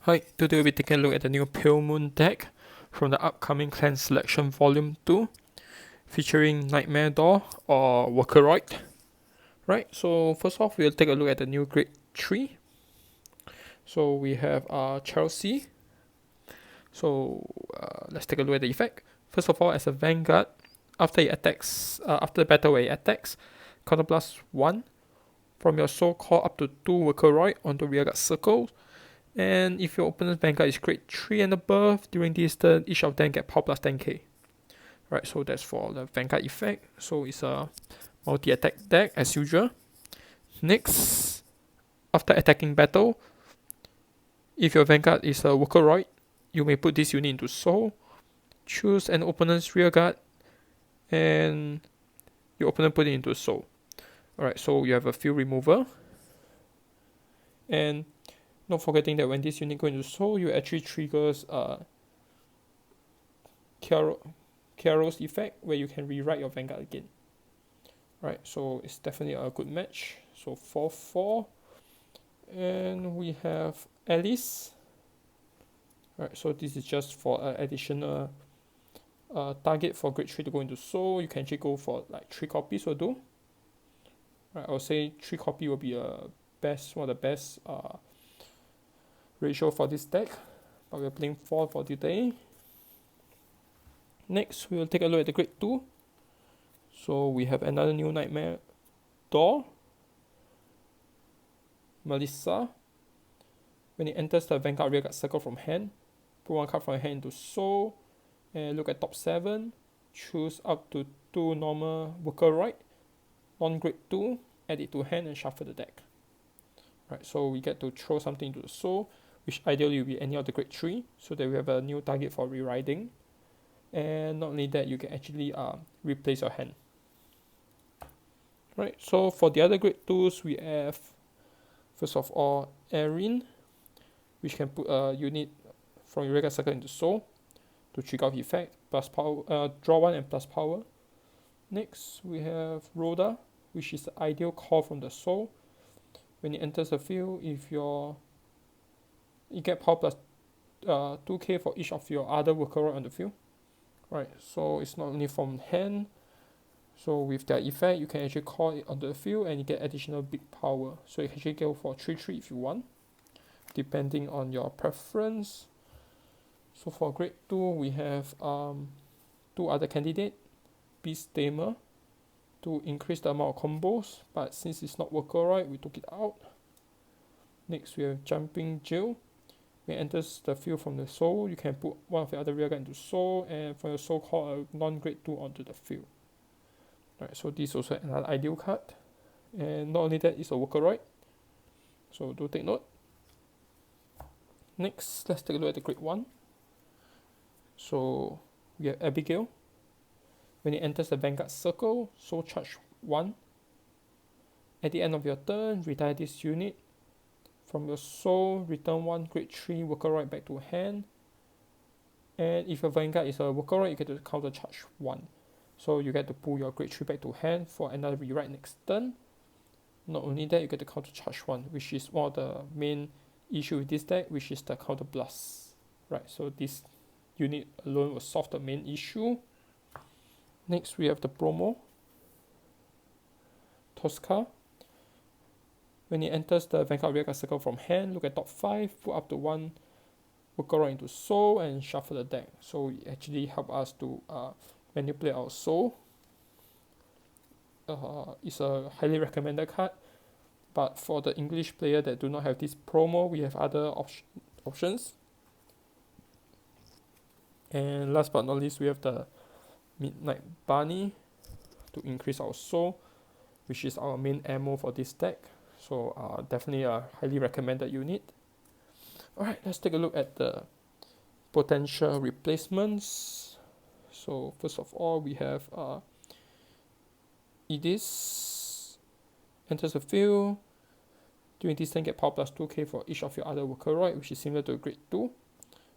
Hi, today we'll be taking a look at the new PaleMoon deck from the upcoming Clan Selection Volume 2, featuring Nightmare Door or Workeroid. Right, so first off, we'll take a look at the new Grade 3. So we have Chelsea. So let's take a look at the effect. First of all, as a Vanguard, after it attacks, after the battle where it attacks, counter plus 1 from your soul call up to 2 Workeroid onto rearguard circles. And if your opponent's Vanguard is grade 3 and above, during this turn, each of them get power plus 10k. Right, so that's for the Vanguard effect. So it's a multi-attack deck as usual. Next, after attacking battle, if your Vanguard is a Workeroid, you may put this unit into Soul, choose an opponent's rearguard, and your opponent put it into Soul. Alright, so you have a field remover. And not forgetting that when this unit goes into Soul, you actually triggers Kiaro's effect, where you can rewrite your Vanguard again. Right, so it's definitely a good match. So 4-4. And we have Alice. Right, so this is just for an additional target for grade 3 to go into Soul. You can actually go for like 3 copies will do. Right, I would say 3 copy will be one of the best ratio for this deck, but we're playing 4 for today. Next, we will take a look at the grade 2. So we have another new Nightmare Door, Melissa. When it enters the Vanguard rearguard circle from hand, put 1 card from your hand into Soul, and look at top 7, choose up to 2 normal Workeroid, non-grade 2, add it to hand and shuffle the deck. Right, so we get to throw something into the Soul, which ideally will be any of the grade 3, so that we have a new target for rewriting. And not only that, you can actually replace your hand. Right, so for the other grade 2s, we have, first of all, Erin, which can put a unit from your rearguard circle into Soul to trigger off effect, plus power, draw 1 and plus power. Next, we have Rhoda, which is the ideal call from the Soul. When it enters the field, if you get power plus 2k for each of your other Workeroid on the field. Right, so it's not only from hand. So with that effect, you can actually call it onto the field and you get additional big power. So you can actually go for 3-3 if you want, depending on your preference. So for grade 2, we have 2 other candidates. Beast Tamer, to increase the amount of combos, but since it's not Workeroid, we took it out. Next, we have Jumping Jill. When it enters the field from the Soul, you can put one of the other rearguard into Soul, and from your Soul call a non-grade 2 onto the field. Right, so this is also another ideal card. And not only that, it's a Workeroid, so do take note. Next, let's take a look at the grade 1. So we have Abigail. When it enters the Vanguard circle, Soul charge 1. At the end of your turn, retire this unit. From your Soul, return 1 grade 3 Workeroid back to hand. And if your Vanguard is a Workeroid, you get to counter charge 1. So you get to pull your grade 3 back to hand for another rewrite next turn. Not only that, you get to counter charge 1, which is one of the main issue with this deck, which is the counter blast. Right, so this unit alone will solve the main issue. Next, we have the promo, Tosca. When it enters the Vanguard rearguard circle from hand, look at top 5, put up to 1 Workeroid into Soul and shuffle the deck. So it actually helps us to manipulate our Soul. It's a highly recommended card, but for the English player that do not have this promo, we have other options. And last but not least, we have the Midnight Bunny to increase our Soul, which is our main ammo for this deck. So definitely a highly recommended unit. Alright, let's take a look at the potential replacements. So first of all, we have Edis. Enters the field. During this turn, get power plus 2k for each of your other Workeroid, which is similar to grade 2.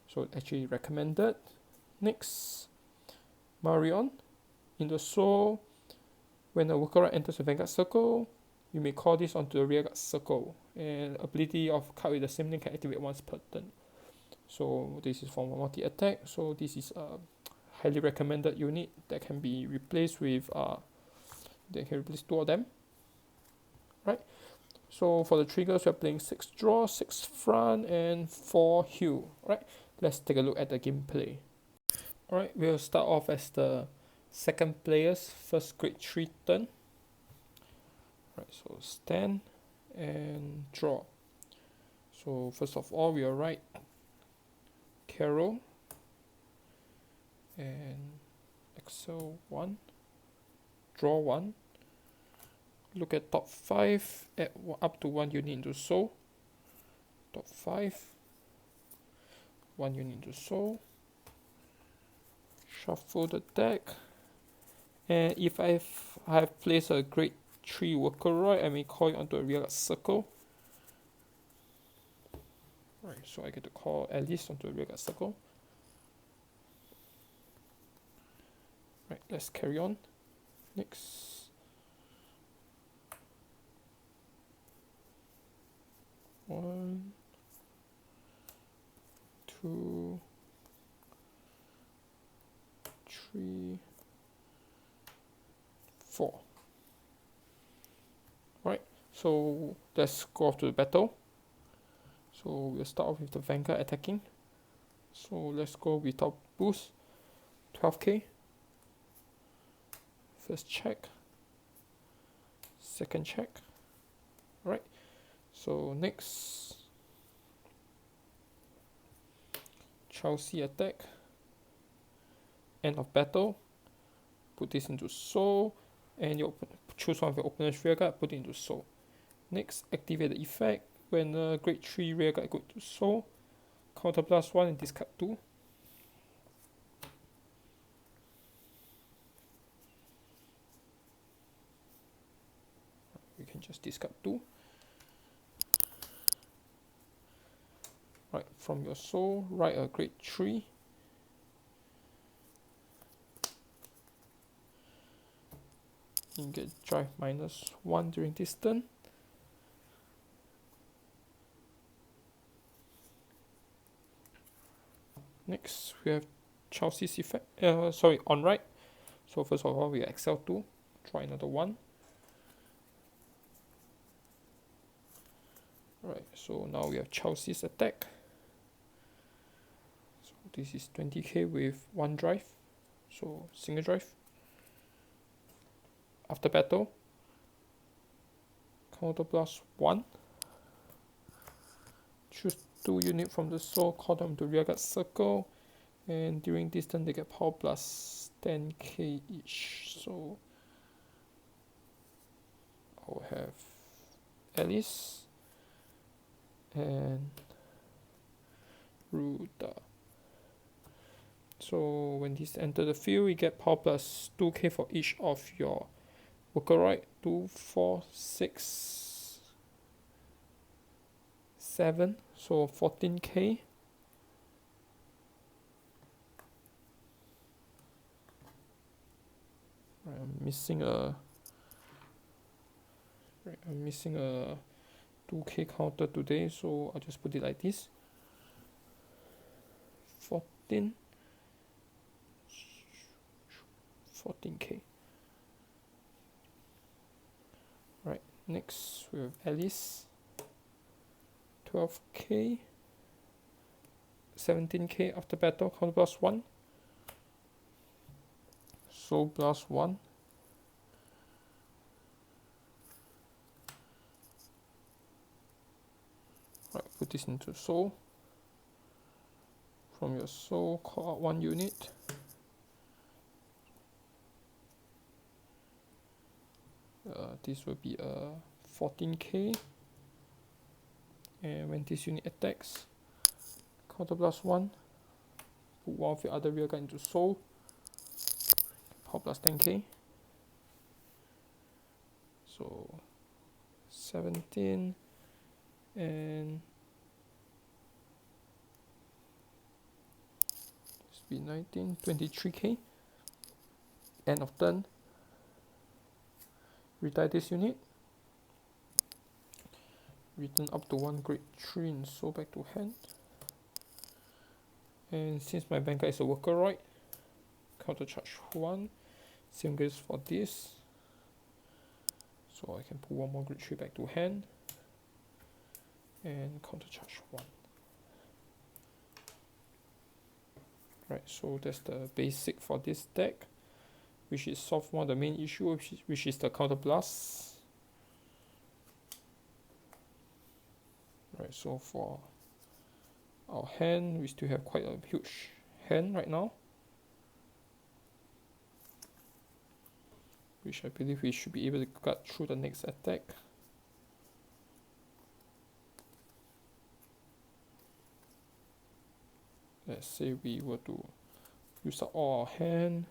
So actually recommended. Next, Marion. In the Soul, when a Workeroid enters the Vanguard circle, you may call this onto the rearguard circle. And ability of card with the same name can activate once per turn. So this is for multi-attack. So this is a highly recommended unit that can be replaced with they can replace 2 of them, right? So for the triggers, we're playing 6 draw, 6 front, and 4 heal, right? Let's take a look at the gameplay. Alright, we'll start off as the second player's first grade 3 turn. Right, so stand and draw. So first of all, we'll write Carol and Excel 1, draw 1. Look at top 5, add up to 1 unit into soul. Top 5, 1 unit into soul. Shuffle the deck, and if I have placed a grade 3 worker right, I may call it onto a rearguard circle. Right, so I get to call Alice onto a rearguard circle. Right, let's carry on. Next. 1, 2, 3, 4. Right, so let's go off to the battle. So we'll start off with the Vanguard attacking. So let's go without boost. 12k. First check. Second check. Alright, so next, Chelsea attack. End of battle. Put this into soul, and you choose one of your opponent's rearguard, put it into soul. Next, activate the effect. When a grade 3 rearguard goes to soul, counter plus 1 and discard 2. We can just discard 2. Right, from your soul, write a grade 3. You get drive -1 during this turn. Next, we have Chelsea's effect. On right. So first of all, we Excel 2, try another 1. Right, so now we have Chelsea's attack. So this is 20k with 1 drive, so single drive. After battle, counter plus 1. Choose 2 units from the soul, call them to rearguard circle, and during this turn they get power plus 10k each. So I'll have Alice and Ruda. So when these enter the field, you get power plus 2k for each of your worker right. 2, 4, 6, 7, so 14k. I'm missing a 2k counter today, so I'll just put it like this. 14k. Right, next we have Alice. 12k. 17k after battle, counter plus 1. Soul plus 1. Right, put this into soul. From your soul, call out 1 unit. This will be a 14k. And when this unit attacks, counter plus 1. Put one of your other rearguard into soul. Power plus 10k. So 17 and this will be 19, 23k. End of turn. Retire this unit. Return up to 1 grade 3 and soul back to hand. And since my banker is a workeroid, counter charge 1. Same goes for this. So I can pull one more grade 3 back to hand. And counter charge 1. Right, so that's the basic for this deck, which is solve one of the main issue, which is the counter blast. Right, so for our hand, we still have quite a huge hand right now, which I believe we should be able to cut through the next attack. Let's say we were to use up all our hand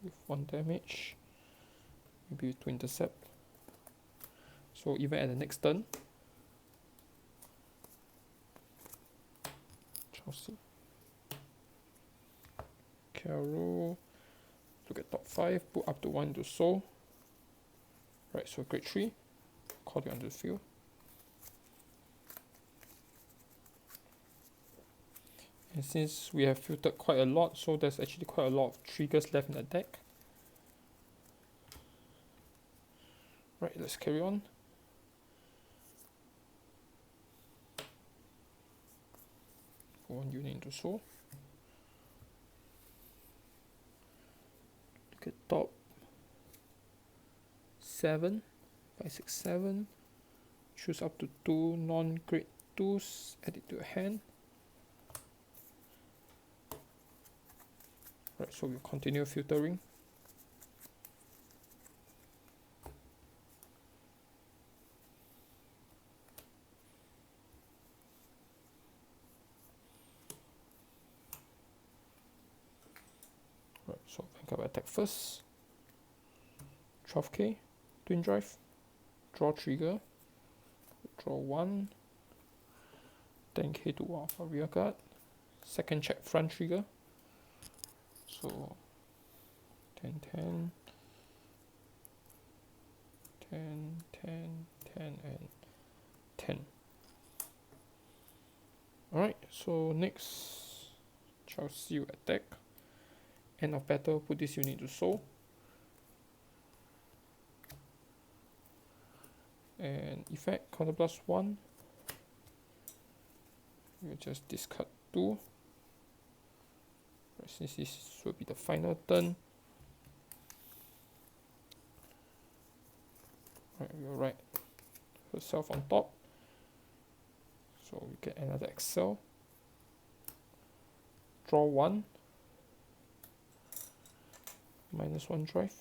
with 1 damage, maybe to intercept. So even at the next turn, Chelsea, Carol, look at top 5, put up to 1 into soul. Right, so grade 3, call it onto the field. And since we have filtered quite a lot, so there's actually quite a lot of triggers left in the deck. Right, let's carry on. Put 1 unit into soul. Look at top 7, 5, 6, 7. Choose up to 2 non-grade 2s, add it to a hand. Right, so we'll continue filtering. Right, so bank up attack first. 12k, twin drive, draw trigger, draw 1, 10k to one for rear guard, second check front trigger. So 10, 10, 10, 10, 10, and 10. Alright, so next, Chelsea will attack. End of battle, put this unit to soul. And effect, counter blast 1. We'll just discard 2. Since this will be the final turn, right, we'll write herself on top, so we get another Excel. Draw 1, -1 drive,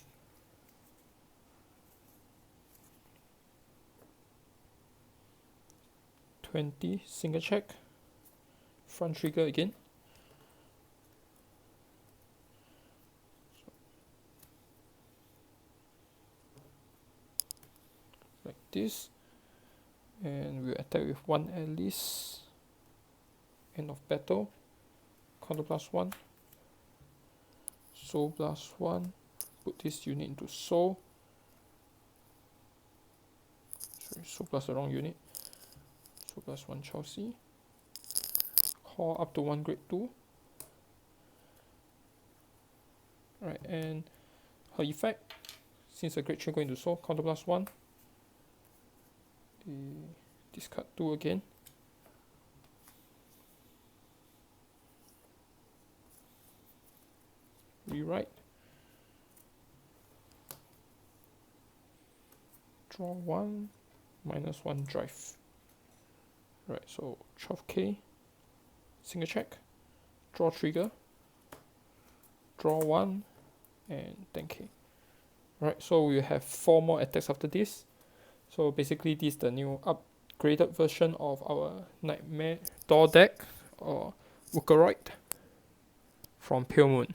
$20 single check, front trigger again. This, and we'll attack with 1 at least. End of battle, counter blast 1, soul blast 1, put this unit into soul. Sorry, soul blast the wrong unit. Soul blast 1 Chelsea, call up to 1 grade 2. Right, and her effect, since the grade 3 going to soul, counter blast 1. Discard 2 again. Rewrite. Draw 1, -1 drive. Right, so 12k, single check, draw trigger, draw 1, and 10k. Right, so we have 4 more attacks after this. So basically this is the new upgraded version of our Nightmare Door deck or Workeroid from PaleMoon.